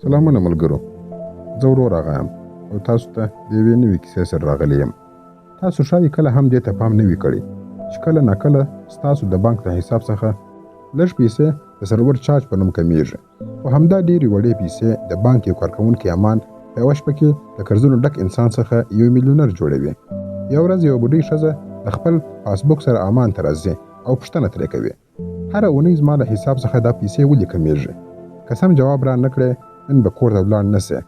سلامونه ملګرو، زه ورور راغیم او تاسو ته د یوې نوې کیسې سره راغلی یم. تاسو ښایي کله هم دې ته پام نه وي کړی چې کله ناکله ستاسو د بانک د حساب څخه لږ پیسې د سرور چارج په نوم کمیږي، خو همدا ډېرې وړې پیسې د بانک یو کارکوونکی امان په یوه شپه کې د قرضونو ډک انسان څخه یو میلیونر جوړوي. یو ورځ یوه بوډۍ ښځه د خپل پاسبوک سره امان ته راځي او پوښتنه ترې کوي: هره اونۍ زما له حساب څخه دا پیسې ولې کمیږي؟ که سم جواب را نه کړې نن به کور ته ولاړ نه سې.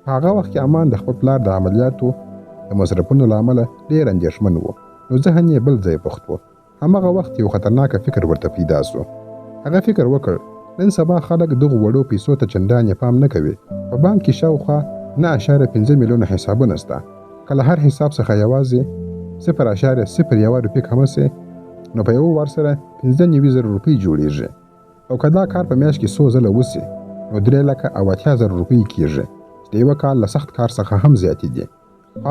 په هغه وخت کې امان د خپل پلار د عملیاتو د مصرفونو له امله ډېر اندېښمن و، نو ذهن یې بل ځای بوخت و. هماغه وخت یو خطرناکه فکر ورته پیدا سو. هغه فکر وکړ نن سبا خلک دغو وړو پیسو ته چندانې پام نه کوي. په بانک کې شاوخوا 9.5 میلیونه حسابونه شته. کله هر حساب څخه یوازې 0.01 روپۍ کمه سي نو په یو وار سره 95,000 روپۍ جوړیږي، او که دا کار په میاشت کې 100 ځله وسي نو 3,80,000 روپۍ کیږي، چې د یوه کال له سخت کار څخه هم زیاتې دي.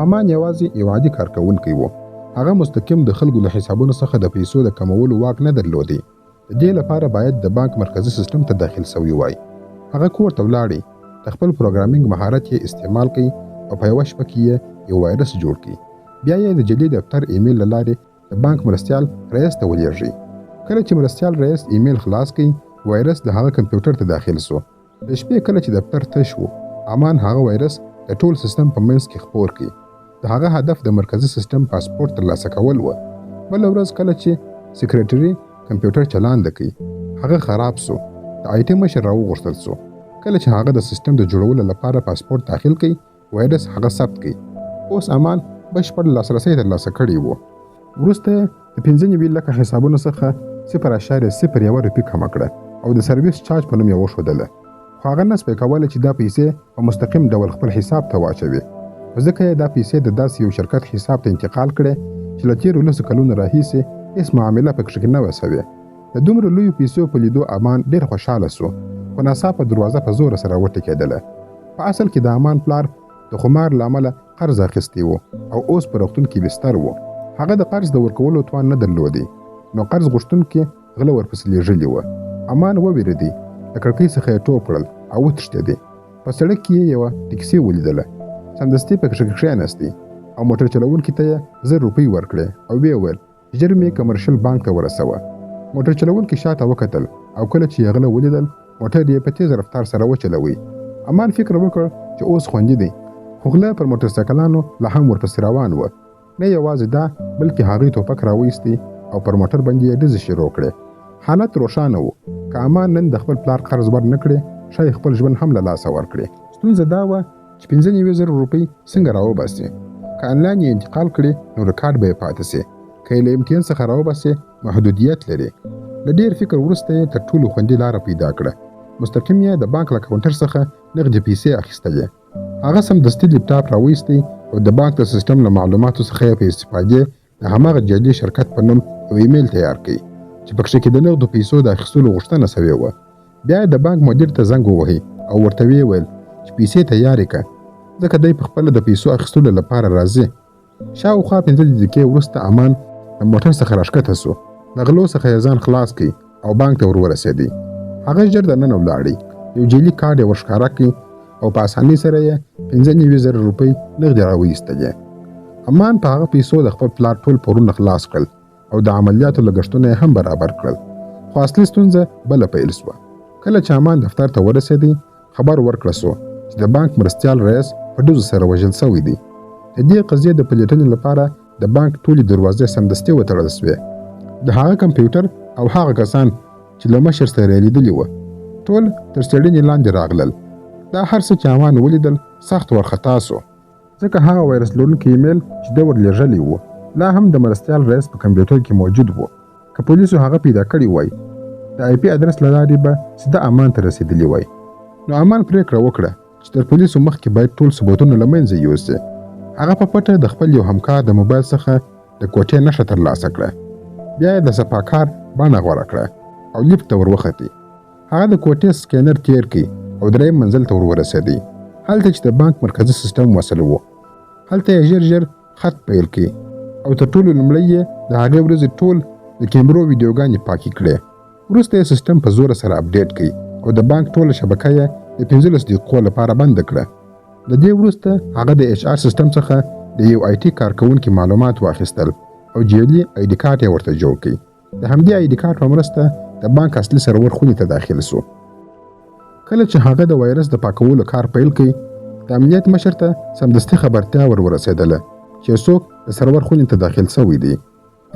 امان یوازې یو عادي کارکوونکی و. هغه مستقیم د خلکو له حسابونو څخه د پیسو د کمولو واک نه درلودی. د دې لپاره باید د بانک مرکزي سیستم ته داخل سوی وای. هغه کور ته ولاړی، د خپل پروګرامینګ مهارت یې استعمال کړي او په یوه شپه کې یو وایرس جوړ کړي. بیا یې د جعلي دفتر ایمیل له لارې د بانک مرستیال رئیس ته ولېږي. کله چې مرستیال رئیس ایمیل خلاص کړي، وایرس د هغه کمپیوټر ته داخل سو. د شپې کله چې دفتر تش و، امان هغه وایرس د ټول سیستم په منځ کې خپور کړي. د هغه هدف د مرکزي سیستم پاسپورت ترلاسه کول و. بله ورځ کله چې سکرټري کمپیوټر چلاند کړي، هغه خراب سو. د آی ټي مشر راوغوښتل سو. کله چې هغه د سیستم د جوړولو لپاره پاسپورت داخل کړي، وایرس هغه ثبت کړي. اوس امان بشپړ لاسرسی ترلاسه کړی و. وروسته د 15 لکه حسابونو څخه 0.01 روپۍ کمه کړه او د سرویس چارج په نوم یې وښودله. خو هغه نسوای کولی چې دا پیسې په مستقیم ډول خپل حساب ته واچوي، ځکه یې دا پیسې د داسې یو شرکت حساب ته انتقال کړې چې له تېرو 10 کلونو راهیسې هېڅ معامله پکې نه وه سوې. د دومره لویو پیسو په لیدو امان ډېر خوشحاله سو، خو ناڅاپه دروازه په زوره سره وټکېدله. په اصل کې د امان پلار د خمار له امله قرض اخیستی و او اوس په روغتون کې بستر و. هغه د قرض د ورکولو توان نه درلودی، نو قرض غوښتونکي غله ورپسې لېږلي وه. امان ووېرېدی، د کړکۍ څخه یې ټوپ کړل او وتښتېدی. په سړک کې یې یوه ټکسي ولیدله. سمدستي پکې کښېناستی او موټر چلوونکي ته یې 1000 روپۍ ورکړې او ویې ویل ژر مې کمرشل بانک ته ورسوه. موټر چلوونکي شاته وکتل او کله چې یې غله ولیدل، موټر یې په تیز رفتار سره وچلوي. امان فکر وکړ چې اوس خوندي دی، خو غله پر موټرسایکلانو لا هم ورپسې روان و. نه یوازې دا، بلکې هغوی ټوپک راویستی او پر موټر باندې یې ډزې شروع کړې. حالت روښانه و. که امان نن د خپل پلار قرض ور نه کړې، ښایي خپل ژوند هم له لاسه ورکړي. ستونزه دا وه چې 95,000 روپۍ څنګه راوباسي. که انلاین یې انتقال کړي نو ریکارډ به یې پاتې سي. که یې له امتحان څخه راوباسي، محدودیت لري. له ډېر فکر وروسته یې تر ټولو خوندي لاره پیدا کړه. مستقیم یې د بانک له کاونټر څخه نغدې پیسې اخیستلې. هغه سمدستي لیپټاپ راویستی او د بانک د سیستم له معلوماتو څخه یې په استفادې د هماغه جعلي شرکت په نوم یو ایمیل تیار کړي چې پکې کې د نغدو پیسو د اخیستلو غوښتنه سوې وه. بیا یې د بانک مدیر ته زنګ ووهي او ورته ویې ویل چې پیسې تیارې کړه، ځکه دی په خپله د پیسو اخیستلو لپاره راځي. شاوخوا 15 دقیقې وروسته امان د موټر څخه راښکته سو. د غلو څخه یې ځان خلاص کړي او بانک ته ورورسېدی. هغه ژر دننه ولاړی، یو جعلي کارډ یې ورښکاره کړي او په اسانۍ سره یې 95,000 روپۍ نغدې راویستلې. امان په هغه پیسو د خپل پلار ټول پورونه خلاص کړل او د عملیاتو لګښتونه یې هم برابر کړل. خو اصلي ستونزه بله پیل سوه. کله چې امان دفتر ته ورسېدی، خبر ورکړه سو چې د بانک مرستیال رئیس په ډزو سره وژل سوی دی. د دې قضیې د پلټنې لپاره د بانک ټولې دروازې سمدستي وتړل سوې. د هغه کمپیوټر او هغه کسان چې له مشر سره یې لیدلي وه ټول تر څېړنې لاندې راغلل. دا هر څه چې امان ولیدل سخت وارخطا سو، ځکه هغه وایرس لرونکی ایمیل چې ده ورلېږلی و لا هم د مرستیال رئیس په کمپیوټر کې موجود و. که پولیسو هغه پیدا کړی وای، د آی پي ادرس له لارې به سیده امان ته رسېدلی وای. نو امان پرېکړه وکړه چې تر پولیسو مخکې باید ټول ثبوتونه له منځه یوسي. هغه په پټه د خپل یو همکار د موبایل څخه د کوټې نښه ترلاسه کړه. بیا یې د سپاکار بڼه غوره کړه او لیفټ ته ورخوتی. هغه د کوټې سکینر تیر کړي او 3 منزل ته ورورسېدی، هلته چې د بانک مرکزي سیستم وصل و. هلته یې ژر خط پیل کړي او تر ټولو لومړی یې د هغې ورځې ټول د کیمرو ویډیوګانې پاکې کړې. وروسته یې سیستم په زوره سره اپډیټ کړي او د بانک ټوله شبکه یې د 15 دقیقو لپاره بند کړه. د دې وروسته هغه د HR سیستم څخه د یو IT کارکونکي معلومات واخیستل او جعلي ID کارت یې ورته جوړ کړ. د همدې ID کارت په مرسته د بانک اصلي سرور خونې ته داخل سو. کله چې هغه د وایرس د پاکولو کار پیل کړ، د امنیت مشر ته سمدستي خبرتیا ورسېدله چې څوک د سرور خونې ته داخل شوی دی.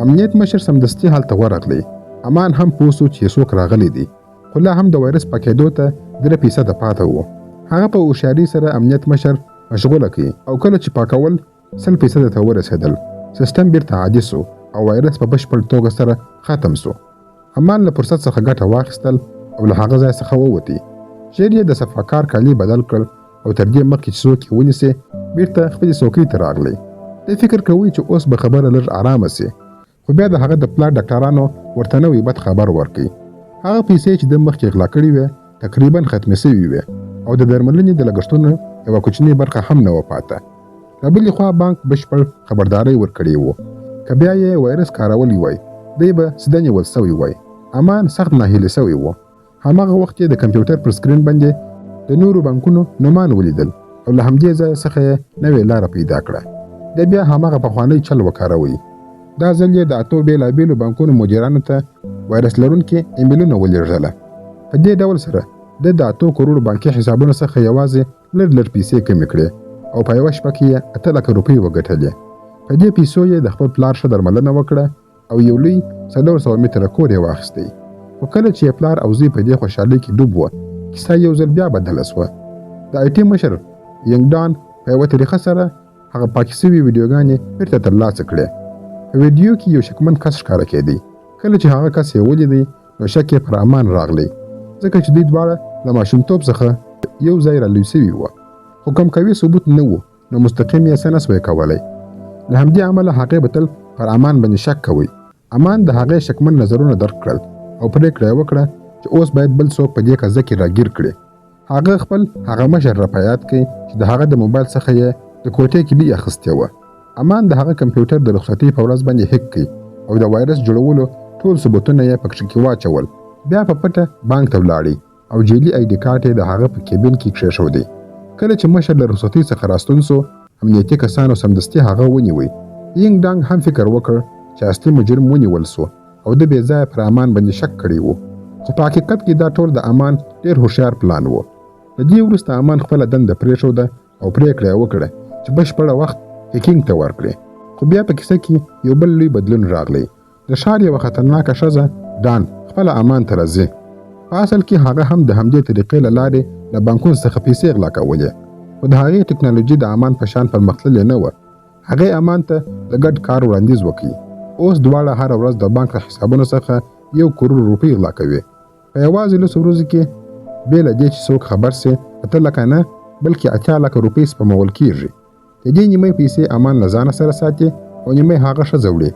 امنیت مشر سمدستي هلته ورغلی. امان هم پوه سو چې څوک راغلی دی، خو لا هم د وایرس پاکېدو ته 3% پاته و. هغه په هوښیارۍ سره امنیت مشر مشغوله کړي او کله چې پاکول 100% ته ورسېدل، سیستم بیرته عادي سو او وایرس په بشپړ توګه سره ختم سو. امان له فرصت څخه ګټه واخیستل او له هغه ځای څخه ووتی. ژر یې د صفاکار کالي بدل کړل او تر دې مخکې چې څوک یې ونیسي بیرته خپلې څوکۍ ته راغلی. دی فکر کوي چې اوس به خبره لږ آرامه سي، خو بیا د هغه د پلار ډاکټرانو ورته نوی بد خبر ورکړي. هغه پیسې چې د مخکې غلا کړې وې تقریبا ختمې سوي وې او د درملنې د لګښتونو یوه کوچنۍ برخه هم نه وه پاته. له بلې خوا بانک بشپړ خبرداری ورکړی و. که بیا یې وایرس کارولی وای، دی به سده نیول سوی وای. امان سخت ناهیلی سوی و. هماغه وخت یې د کمپیوټر پر سکرین باندې د نورو بانکونو نومان ولیدل او له همدې ځای څخه یې نوې لاره پیدا کړه. دی بیا هماغه پخوانی چل وکاروي. دا ځل یې د 8 بېلابېلو بانکونو مدیرانو ته وایرس لرونکي ایمیلونه ولېږله. په دې ډول سره د 8 کروڑ بانکي حسابونو څخه یوازې لږ پیسې کمې کړې او په یوه شپه کې یې 8 لکه روپۍ وګټلې. په دې پیسو یې د خپل پلار ښه درملنه وکړه او یو لوی 400 متره کور یې واخیستی. خو کله چې پلار او زوی په دې خوشحالۍ کې ډوب وه، کیسه یو ځل بیا بدله سوه. د IT مشر ینګ ډان په یوه طریقه سره هغه پاکې سوي ویډیوګانې بیرته ترلاسه کړې. په ویډیو کې یو شکمن کس ښکاره کېدی. کله چې هغه کس یې ولیدی نو شک یې پر امان راغلی، ځکه چې دوی دواړه له ماشومتوب څخه یو ځای رالوی سوي وه. خو کوم قوي ثبوت نه و نو مستقیم یې څه نسوی کولی. له همدې امله هغې به تل پر امان باندې شک کوي. امان د هغې شکمن نظرونه درک کړل او پرېکړه یې وکړه چې اوس باید بل څوک په دې قضیه کې راګیر کړي. هغه خپل هغه مشر را په یاد کړي چې د هغه د موبایل څخه یې د کوټې کیلي اخیستې وه. امان د هغه کمپیوټر د رخصتۍ په ورځ باندې هیک کړي او د وایرس جوړولو ټول ثبوتونه یې په کې واچول. بیا په پټه بانک ته ولاړی او جعلي ID کارت یې د هغه په کیبین کې کېښودی. کله چې مشر له رخصتۍ څخه راستون سو، امنیتي کسانو سمدستي هغه ونیوی. ینګ ډانګ هم فکر وکړ چې اصلي مجرم ونیول سو او د بې ځایه پر امان باندې شک کړی و. خو په حقیقت کې دا ټول د امان ډېر هوښیار پلان و. د دې وروسته امان خپله دنده پرېښوده او پرېکړه یې وکړه چې بشپړه وخت هیکینګ ته ورکړي. خو بیا په کیسه کې یو بل لوی بدلون راغلی. د ښار یوه خطرناکه ښځه ډان خپله امان ته راځي. په اصل کې هغه هم د همدې طریقې له لارې له بانکونو څخه پیسې غلا کولې، خو د هغې ټکنالوژي د امان په شان پرمختللې نه وه. هغې امان ته د ګډ کار وړاندیز وکړي. اوس دواړه هره ورځ د بانک له حسابونو څخه 1 کروڑ روپۍ غلا کوي. په یوازې 2 ورځو کې بې له دې چې څوک خبر سي 8 لکه نه بلکې 8 لکه روپۍ سپمول کېږي. د دې نیمې پیسې امان له ځانه سره ساتي او نیمې هغه ښځه وړي.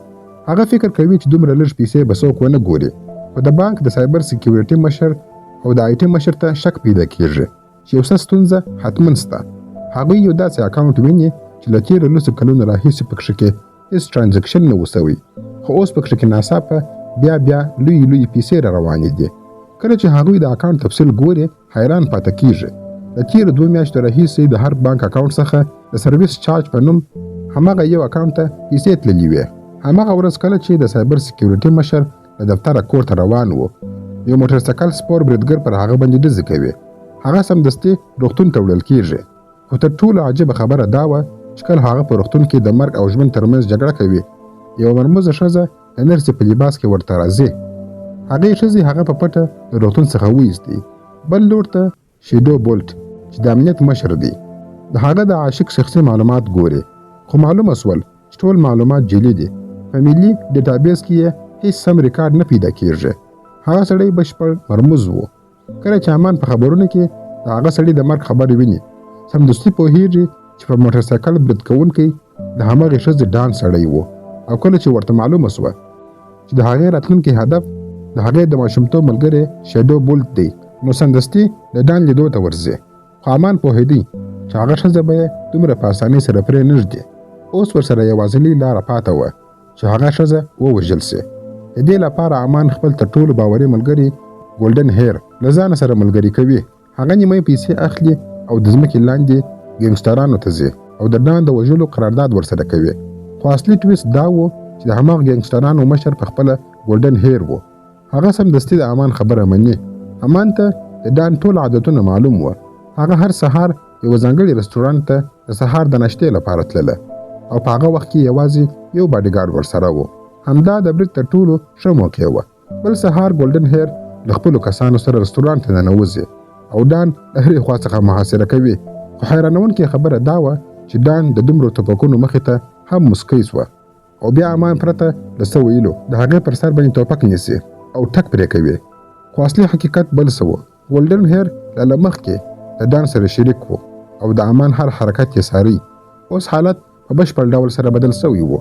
هغه فکر کوي چې دومره لږ پیسې به څوک ونه ګوري. خو د بانک د سایبر سکیورټي مشر او د IT مشر ته شک پیدا کېږي چې یو څه ستونزه حتماً سته. هغوی یو داسې اکاونټ ویني چې له تېرو 10 کلونو راهیسې پکښې کې هېڅ ټرانزیکشن نه و سوی، خو اوس پکښې کې ناڅاپه بیا لوی پیسې را روانې دي. کله چې هغوی د اکاونټ تفصیل ګوري حیران پاته کېږي. د تېرو 2 میاشتو راهیسې د هر بانک اکاونټ څخه د سرویس چارج په نوم هماغه یو اکاونټ ته پیسې تللې وې. هماغه ورځ کله چې د سایبر سکیورټي مشر له دفتره کور ته روان و، یو موټرسایکل سپور بریدګر پر هغه باندې ډزې کوي. هغه سمدستي روغتون ته وړل کېږي. خو تر ټولو عجیبه خبره دا وه چې کله هغه په روغتون کې د مرګ او ژوند ترمنځ جګړه کوي، یوه مرموزه ښځه د نرسې په لباس کې ورته راځي. هغې ښځې هغه په پټه د روغتون څخه وایستي. بل لور ته شیډو بولټ چې د امنیت مشر دی د هغه د عاشق شخصي معلومات ګوري، خو معلومه سول چې ټول معلومات جعلي دي. په ملي ډیټابیس کې یې هیڅ سم ریکارډ نه پیدا کېږي. هغه سړی بشپړ مرموز و. کله چې امان په خبرونو کې د هغه سړي د مرګ خبرې ویني، سمدستي پوهېږي چې په موټرسایکل برید کوونکی د هماغې ښځې ډان سړی و. او کله چې ورته معلومه سوه چې د هغې راتلونکي هدف د هغې د ماشومتوب ملګری شیډو بولټ دی، نو سمدستي د ډان لیدو ته ورځي. خو امان پوهېدی چې هغه ښځه به یې دومره په اسانۍ سره پرې نږدي. اوس ورسره یوازینۍ لاره پاته وه چې هغه ښځه ووژل سي. د دې لپاره امان خپل تر ټولو باوري ملګري ګولډن هیر له ځانه سره ملګري کوي. هغه نیمه پیسې اخلي او د ځمکې لاندې ګینګسټرانو ته ځي او د ډان د وژلو قرارداد ورسره کوي. خو اصلي ټویسټ دا و چې د هماغه ګینګسټرانو مشر په خپله ګولډن هیر و. هغه سمدستي د امان خبره مني. امان ته د ډان ټول عادتونه معلوم و. هغه هر سهار یو ځانګړي رستورانت ته د سهار د ناشتې لپاره تلله او په هغه وخت کې یوازې یو باډیګارډ ورسره و. همدا د برید تر ټولو ښه موقع وه. بل سهار ګولډن هیر له خپلو کسانو سره رستورانت ته ننوځي او ډان له هرې خوا څخه محاصره کوي. خو حیرانونکې خبره دا وه چې ډان د دومره توپکونو مخې ته هم مسکی سوه او بیا امان پرته له څه ویلو د هغې پر سر باندې توپک نیسي او ټک پرې کوي. خو اصلي حقیقت بل څه و. ګولډن هیر له مخکې د ډان سره شریک و او د امان هر حرکت یې څاري. اوس حالت په بشپړ ډول سره بدل سوی و.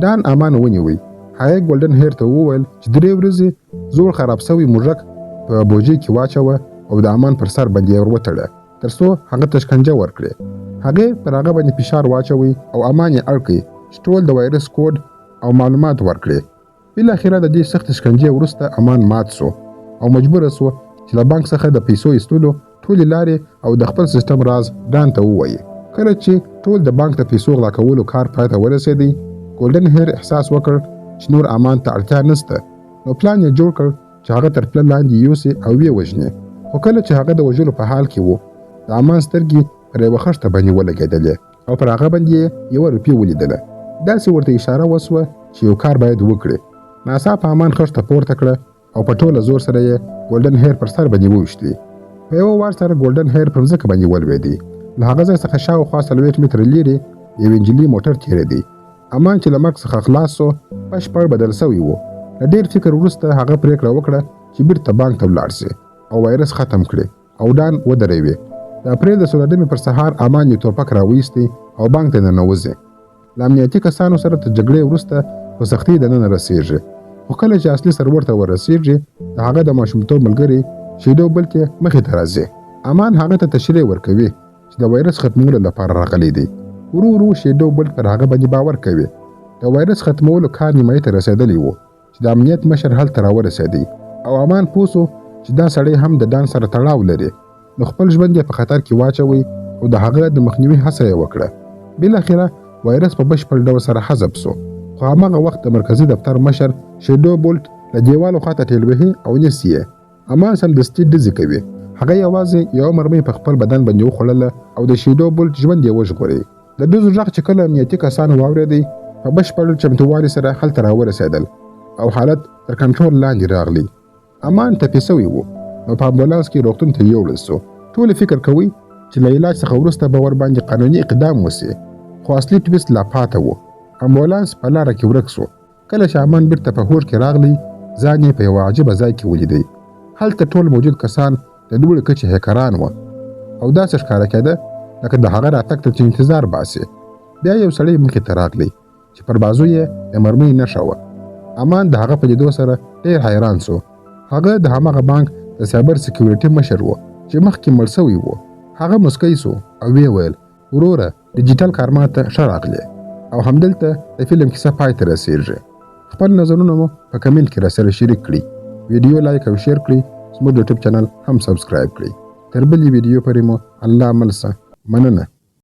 ډان امان ونیوی. هغې ګولډن هیر ته وویل چې 3 ورځې زوړ خراب سوی موږک په بوجۍ کې واچوه او د امان پر سر باندې یې وروتړه تر څو هغه ته شکنجه ورکړي. هغې پر هغه باندې فشار واچوي او امان یې اړ کړي چې ټول د وایرس کوډ او معلومات ورکړي. بالاخره د دې سخت شکنجې وروسته امان مات سو او مجبوره سو چې له بانک څخه د پیسو ایستلو ټولې لارې او د خپل سیستم راز ډان ته ووایي. کله چې ټول د بانک د پیسو غلا کولو کار پای ته ورسېدی ګولډن هیر احساس وکړ چې نور امان ته اړتیا نشته. نو پلان یې جوړ کړ چې هغه تر پله لاندې یوسي او ویې وژني. خو کله چې هغه د وژلو په حال کې و د امان سترګې پر یوه خښته باندې ولګېدلې او پر هغه باندې یې 1 روپۍ ولیدله. داسې ورته اشاره وسوه چې یو کار باید وکړي. ناڅاپه امان خښته پورته کړه او په ټوله زور سره یې ګولډن هیر پر سر باندې وویشتې. په یوه وار سره ګولډن هیر پر ځمکه باندې ولوېدی. له هغه ځای څخه شاوخوا 40 متره لرې یو انجلي موټر تېرېدی. امان چې له مرګ څخه خلاص سو بشپړ بدل سوی و. له ډېر فکر وروسته هغه پرېکړه وکړه چې بیرته بانک ته ولاړ سي او وایرس ختم کړي او ډان ودروي. د اپریل د 16 پر سهار امان یو توپک راویستی او بانک ته ننوځي. له امنیتي کسانو سره تر جګړې وروسته په سختۍ دننه رسېږي. خو کله چې اصلي سرور ته ورسېږي د هغه د ماشومتوب ملګري شیډو بلټ یې مخې ته راځي. امان هغه ته تشریح ورکوي چې د وایرس ختمولو لپاره راغلی دی. ورو ورو شیډو بلټ پر هغه باندې باور کوي. د وایرس ختمولو کار نیمایي ته رسېدلی و چې د امنیت مشر هلته راورسېدی او امان پوه سو چې دا سړی هم د ډان سره تړاو لري. نو خپل ژوند یې په خطر کې واچوي او د هغه د مخنیوي هڅه یې وکړه. بالاخره وایرس په بشپړ ډول سره حذف سو. خو هماغه وخت د مرکزي دفتر مشر شیډو بولټ له دیوالو خواته ټېل وهي او نیسي یې. امان سمدستي ډزې کوي. هغه یوازې یو مرمۍ په خپل بدن باندې وخوړله او د شیډو بولټ ژوند یې وژغوري. د ډزو غږ چې کله امنیتي کسانو واورېدی په بشپړ چمتووالي سره هلته راورسېدل او حالت تر کنټرول لاندې راغلی. امان ټپي سوی و نو په امبولانس کې روغتون ته یوړل سو. ټول فکر کوي چې له علاج څخه وروسته به ورباندې قانوني اقدام وسي. خو اصلي ټویسټ لا پاته و. امبولانس په لاره کې ورک سو. کله چې امان بیرته په هوښ کې راغلی ځان یې په یوه عجیبه ځای کې ولیدی. هلته ټول موجود کسان د لوړې کچې هیکران وه او داسې ښکاره کېده لکه د هغه راتګ ته چې انتظار باسي. بیا یو سړی مخې ته راغلی چې پر بازو یې د مرمۍ نښه وه. امان د هغه په لیدو سره ډېر حیران سو. هغه د هماغه بانک د سایبر سکیورټي مشر و چې مخکې مړ سوی و. هغه مسکی سو او ویې ویل وروره ډیجیټل کارما ته ښه راغلی او همدلته د فلم کیسه پای ته رسېږي. خپل نظرونه مو په کمنټ کې راسره شریک کړي. ویډیو لایک او شیر کړئ. زموږ یوټیوب چینل هم سبسکرایب کړئ. تر بلې ویډیو پورې مو الله مل شه. مننه.